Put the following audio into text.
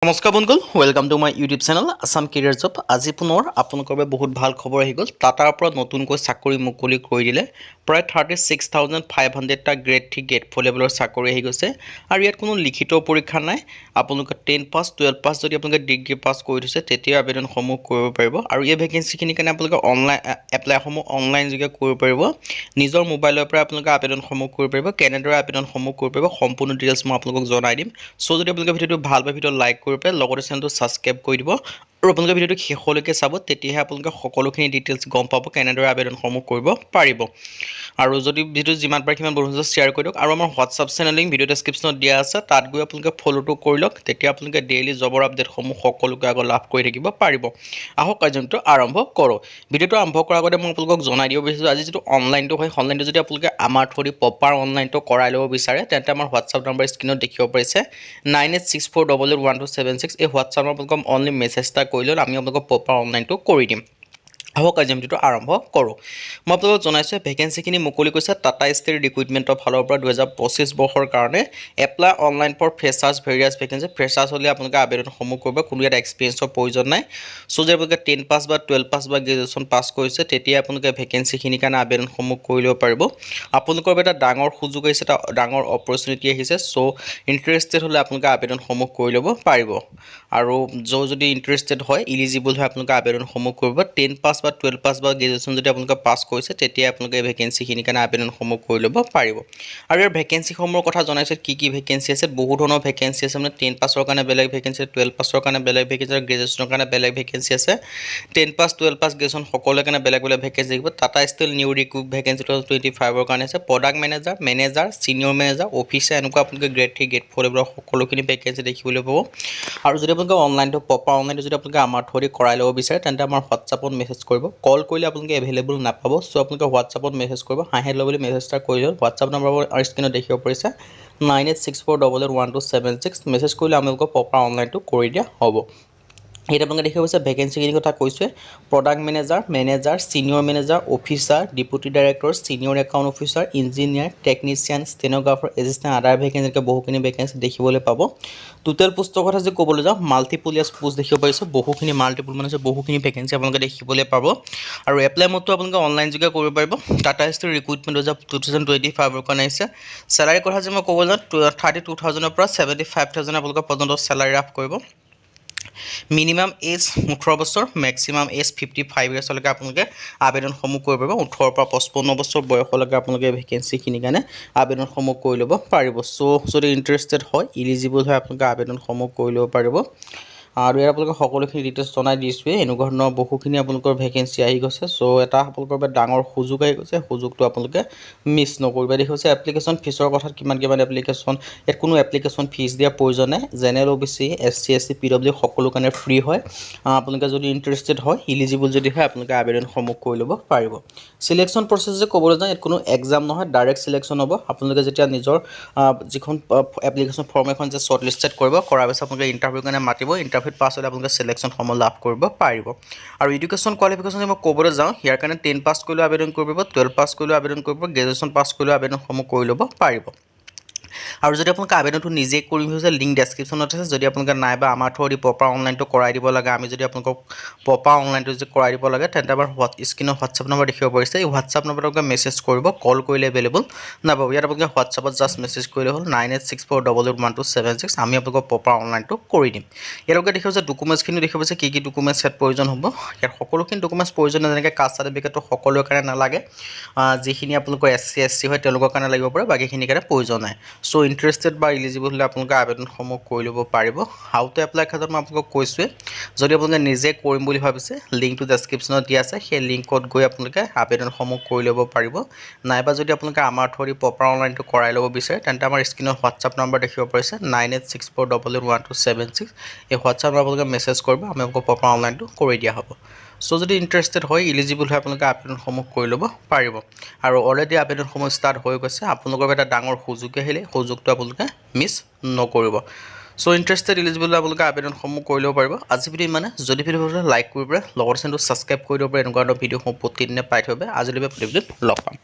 নমস্কাৰ বন্ধুসকল, welcome to my YouTube channel Assam career job. আজি পুনৰ আপোনালোকৰ বাবে বহুত ভাল খবৰ আহি গ'ল। টাটাৰ পৰা নতুনকৈ চাকৰি মুকলি কৰি দিলে। প্ৰায় 36,500টা গ্ৰেড 3 গ্ৰেড 4 লেভেলৰ চাকৰি আহি গৈছে। আৰু ইয়াত কোনো লিখিত পৰীক্ষা নাই। আপোনালোকে 10 পাছ 12 পাছ যদি আপোনালোকে ডিগ্ৰী পাছ কৰি থৈছে তেতিয়া আবেদনসমূহ কৰিব পাৰিব। আৰু এই ভেকেঞ্চিখিনিৰ কাৰণে আপোনালোকে অনলাইন এপ্লাইসমূহ অনলাইন যোগে কৰিব পাৰিব। নিজৰ মোবাইলৰ পৰা আপোনালোকে আবেদনসমূহ কৰিব পাৰিব। কেনেদৰে আবেদনসমূহ কৰিব পাৰিব সম্পূৰ্ণ ডিটেইলছ মই আপোনালোকক জনাই দিম। চ' যদি আপোনালোকে ভিডিঅ'টো ভাল পায় ভিডিঅ'টো লাইক কৰি পেলাই লগতে চেনেলটো ছাবস্ক্ৰাইব কৰি দিব। আৰু আপোনালোকে ভিডিঅ'টো শেষলৈকে চাব, তেতিয়াহে আপোনালোকে সকলোখিনি ডিটেইলছ গম পাব কেনেদৰে আবেদনসমূহ কৰিব পাৰিব। আৰু যদি ভিডিঅ'টো যিমান পাৰে সিমান বন্ধুৰ শ্বেয়াৰ কৰি দিয়ক। আৰু আমাৰ হোৱাটছআপ চেনেল লিংক ভিডিঅ' ডেছক্ৰিপশ্যনত দিয়া আছে, তাত গৈ আপোনালোকে ফ'ল'টো কৰি লওক। তেতিয়া আপোনালোকে ডেইলি জবৰ আপডেটসমূহ সকলোকে আগত লাভ কৰি থাকিব পাৰিব। আহক কাৰ্যটো আৰম্ভ কৰোঁ। ভিডিঅ'টো আৰম্ভ কৰাৰ আগতে মই আপোনালোকক জনাই দিব বিচাৰিছোঁ, আজি যিটো অনলাইনটো হয়, অনলাইনটো যদি আপোনালোকে আমাৰ থ্ৰুদি প্ৰপাৰ অনলাইনটো কৰাই ল'ব বিচাৰে, তেন্তে আমাৰ হোৱাটছআপ নম্বৰ স্ক্ৰীণত দেখিব পাৰিছে 9864881276। এই হোৱাটছআপ আপোনালোকক অনলি মেছেজ এটা কৰি ল'লে আমি আপোনালোকক প্ৰপাৰ অনলাইনটো কৰি দিম। আহক আজি ভিডিঅ'টো আৰম্ভ কৰোঁ। মই আপোনালোকক জনাইছোঁ ভেকেঞ্চিখিনি মুকলি কৰিছে টাটা ষ্টিল ৰিক্ৰুইটমেণ্টৰ ফালৰ পৰা 2025 বৰ্ষৰ কাৰণে। Apply online for freshers various vacancy. Freshers হ'লে আপোনালোকে আবেদনসমূহ কৰিব, কোনো ইয়াত এক্সপিৰিয়েঞ্চৰ প্ৰয়োজন নাই। চ' যদি আপোনালোকে 10 পাছ বা 12 পাছ বা গ্ৰেজুৱেশ্যন পাছ কৰিছে তেতিয়া আপোনালোকে ভেকেঞ্চিখিনিৰ কাৰণে আবেদনসমূহ কৰি ল'ব পাৰিব। আপোনালোকৰ এটা ডাঙৰ সুযোগ আহিছে, এটা ডাঙৰ অপৰচুনিটি আহিছে। চ' ইণ্টাৰেষ্টেড হ'লে আপোনালোকে আবেদনসমূহ কৰি ল'ব পাৰিব। আৰু যদি ইণ্টাৰেষ্টেড হয়, ইলিজিবল হয়, আপোনালোকে আবেদনসমূহ কৰিব। 10 পাছ বা 12 পাছ বা গ্ৰেজুৱেশ্যন যদি আপোনালোকে পাছ কৰিছে তেতিয়া আপোনালোকে এই ভেকেঞ্চিখিনিৰ কাৰণে আবেদনসমূহ কৰি ল'ব পাৰিব। আৰু ইয়াৰ ভেকেঞ্চিসমূহৰ কথা জনাইছে, কি ভেকেঞ্চি আছে। বহু ধৰণৰ ভেকেঞ্চি আছে, মানে 10 পাছৰ কাৰণে বেলেগ ভেকেঞ্চি, 12 পাছৰ কাৰণে বেলেগ ভেকেঞ্চি, আৰু গ্ৰেজুৱেশ্যনৰ কাৰণে বেলেগ ভেকেঞ্চি আছে। 10 পাছ 12 পাছ গ্ৰেজুৱেশ্যন সকলোৰে কাৰণে বেলেগ বেলেগ ভেকেঞ্চি থাকিব। Tata Steel new recruit vacancy 2025ৰ কাৰণে আছে। Product manager, senior manager, officer, এনেকুৱা আপোনালোকে গ্ৰেড 3 গ্ৰেড 4 লেভেলৰ সকলোখিনি ভেকেঞ্চি দেখিবলৈ পাব। আৰু যদি আপোনালোকে অনলাইনটো প্ৰপাৰ অনলাইনটো যদি আপোনালোকে আমাৰ থ্ৰুদি কৰাই ল'ব বিচাৰে, তেন্তে আমাৰ হোৱাটছআপত মেছেজ কৰিব। কল কৰিলে আপোনালোকে এভেইলেবল নাপাব। চ' আপোনালোকে হোৱাটছআপত মেছেজ কৰিব। হেল্ল' বুলি মেছেজ এটা কৰি লওক। হোৱাটছআপ নম্বৰ আৰু স্ক্ৰীণত দেখিব পাৰিছে 9864881276। মেছেজ কৰিলে আপোনালোকক প্ৰপাৰ অনলাইনটো কৰি দিয়া হ'ব। ইয়াত আপোনালোকে দেখিব পাৰিছে ভেকেঞ্চিখিনিৰ কথা কৈছোৱে। Product manager, senior manager, officer, deputy director, senior account officer, engineer, technician, stenographer, assistant, other vacancy, এনেকৈ বহুখিনি ভেকেঞ্চি দেখিবলৈ পাব। টোটেল পোষ্টৰ কথা যদি ক'বলৈ যাওঁ, মাল্টিপুল পোষ্ট দেখিব পাৰিছোঁ। বহুখিনি মাল্টিপুল মানে বহুখিনি ভেকেঞ্চি আপোনালোকে দেখিবলৈ পাব। আৰু এপ্লাই মোডটো আপোনালোকে অনলাইন যোগে কৰিব পাৰিব। টাটা ষ্টিল ৰিক্ৰুইটমেণ্ট 2025ৰ কাৰণে আহিছে। চেলাৰীৰ কথা যদি মই ক'বলৈ যাওঁ, 32,000ৰ পৰা 75,000 আপোনালোকৰ পৰ্যন্ত চেলাৰী লাভ কৰিব। মিনিমাম এজ 18 বছৰ, মেক্সিমাম এজ 55 ইয়াৰ্ছলৈকে আপোনালোকে আবেদনসমূহ কৰিব পাৰিব। 18 পৰা 55 বছৰ বয়সলৈকে আপোনালোকে ভেকেঞ্চিখিনিৰ কাৰণে আবেদনসমূহ কৰি ল'ব পাৰিব। চ' যদি ইণ্টাৰেষ্টেড হয়, ইলিজিবল হয়, আপোনালোকে আবেদনসমূহ কৰি ল'ব পাৰিব। আৰু ইয়াত আপোনালোকে সকলোখিনি ডিটেইলছ জনাই দিছোঁৱেই। এনেকুৱা ধৰণৰ বহুখিনি আপোনালোকৰ ভেকেঞ্চি আহি গৈছে। চ' এটা আপোনালোকৰ বাবে ডাঙৰ সুযোগ আহি গৈছে। সুযোগটো আপোনালোকে মিছ নকৰিব। দেখিছে এপ্লিকেশ্যন ফিজৰ কথাত কিমান এপ্লিকেশ্যন, ইয়াত কোনো এপ্লিকেশ্যন ফিজ দিয়াৰ প্ৰয়োজন নাই। General OBC, SC, ST, PW সকলো কাৰণে ফ্ৰী হয়। আপোনালোকে যদি ইণ্টাৰেষ্টেড হয়, ইলিজিবল যদি হয়, আপোনালোকে আবেদনসমূহ কৰি ল'ব পাৰিব। চিলেকশ্যন প্ৰচেছ যে ক'বলৈ যাওঁ, ইয়াত কোনো এক্সাম নহয়, ডাইৰেক্ট চিলেকশ্যন হ'ব। আপোনালোকে যেতিয়া নিজৰ যিখন এপ্লিকেশ্যন ফৰ্ম এখন যে শ্বৰ্ট লিষ্টেড কৰিব, কৰাৰ পিছত আপোনালোকে ইণ্টাৰভিউৰ কাৰণে মাতিব। ইণ্টাৰভিউত পাছ হ'লে আপোনালোকে চিলেকশ্যনসমূহ লাভ কৰিব পাৰিব। আৰু এডুকেশ্যন কোৱালিফিকেশ্যন যদি মই ক'বলৈ যাওঁ, ইয়াৰ কাৰণে 10 পাছ কৰিলেও আবেদন কৰিব পাৰিব, 12 পাছ কৰিলেও আবেদন কৰিব, গ্ৰেজুৱেশ্যন পাছ কৰিলেও আবেদনসমূহ কৰি ল'ব পাৰিব। আৰু যদি আপোনালোকে আবেদনটো নিজে কৰিম ভাবিছে, লিংক ডেছক্ৰিপশ্যনত আছে। যদি আপোনালোকে নাই বা আমাৰ থ্ৰুদি প্ৰপাৰ অনলাইনটো কৰাই দিব লাগে, আমি যদি আপোনালোকক প্ৰপাৰ অনলাইনটো যদি কৰাই দিব লাগে, তেন্তে আমাৰ স্ক্ৰীণত হোৱাটছআপ নম্বৰ দেখিব পাৰিছে। এই হোৱাটছআপ নম্বৰটোকে মেছেজ কৰিব, কল কৰিলে এভেইলেবল নাপাব। ইয়াত আপোনালোকে হোৱাটছআপত জাষ্ট মেছেজ কৰিলে হ'ল 9864881276। আমি আপোনালোকক প্ৰপাৰ অনলাইনটো কৰি দিম। ইয়ালৈকে দেখিব যে ডকুমেণ্টছখিনি দেখিব পাৰিছে, কি ডকুমেণ্টছ ইয়াত প্ৰয়োজন হ'ব। ইয়াত সকলোখিনি ডকুমেণ্টছ প্ৰয়োজন, যেনেকৈ কাষ্ট চাৰ্টিফিকেটটো সকলোৰে কাৰণে নালাগে। যিখিনি আপোনালোকৰ SC ST হয় তেওঁলোকৰ কাৰণে লাগিব পাৰে, বাকীখিনিৰ কাৰণে প্ৰয়োজন নাই। চ' ইণ্টাৰেষ্টেড বা ইলিজিবল হ'লে আপোনালোকে আবেদনসমূহ কৰি ল'ব পাৰিব। হাউ টু এপ্লাই ক্ষেত্ৰত মই আপোনালোকক কৈছোঁৱে। যদি আপোনালোকে নিজে কৰিম বুলি ভাবিছে, লিংকটো ডেছক্ৰিপশ্যনত দিয়া আছে। সেই লিংকত গৈ আপোনালোকে আবেদনসমূহ কৰি ল'ব পাৰিব। নাইবা যদি আপোনালোকে আমাৰ থ্ৰুদি প্ৰপাৰ অনলাইনটো কৰাই ল'ব বিচাৰে, তেন্তে আমাৰ স্ক্ৰীণত হোৱাটছআপ নম্বৰ দেখিব পাৰিছে 9864881276। এই হোৱাটছআপ নম্বৰ আপোনালোকে মেছেজ কৰিব, আমি আপোনালোকক প্ৰপাৰ অনলাইনটো কৰি দিয়া হ'ব। চ' যদি ইণ্টাৰেষ্টেড হয়, ইলিজিবল হয়, আপোনালোকে আবেদনসমূহ কৰি ল'ব পাৰিব। আৰু অলৰেডি আবেদনসমূহ ষ্টাৰ্ট হৈ গৈছে। আপোনালোকৰ এটা ডাঙৰ সুযোগ আহিলে, সুযোগটো আপোনালোকে মিছ নকৰিব। চ' ইণ্টাৰেষ্টেড ইলিজিবল আপোনালোকে আবেদনসমূহ কৰি ল'ব পাৰিব। আজি ভিডিঅ' ইমানে। যদি ভিডিঅ' ভাল লাগে লাইক কৰিব পাৰে, লগতে চেনেলটো ছাবস্ক্ৰাইব কৰি দিব পাৰে। এনেকুৱা ধৰণৰ ভিডিঅ'সমূহ প্ৰতিদিনে পাই থাকিব। আজিলৈকে ভিডিঅ'ত লগ পাম।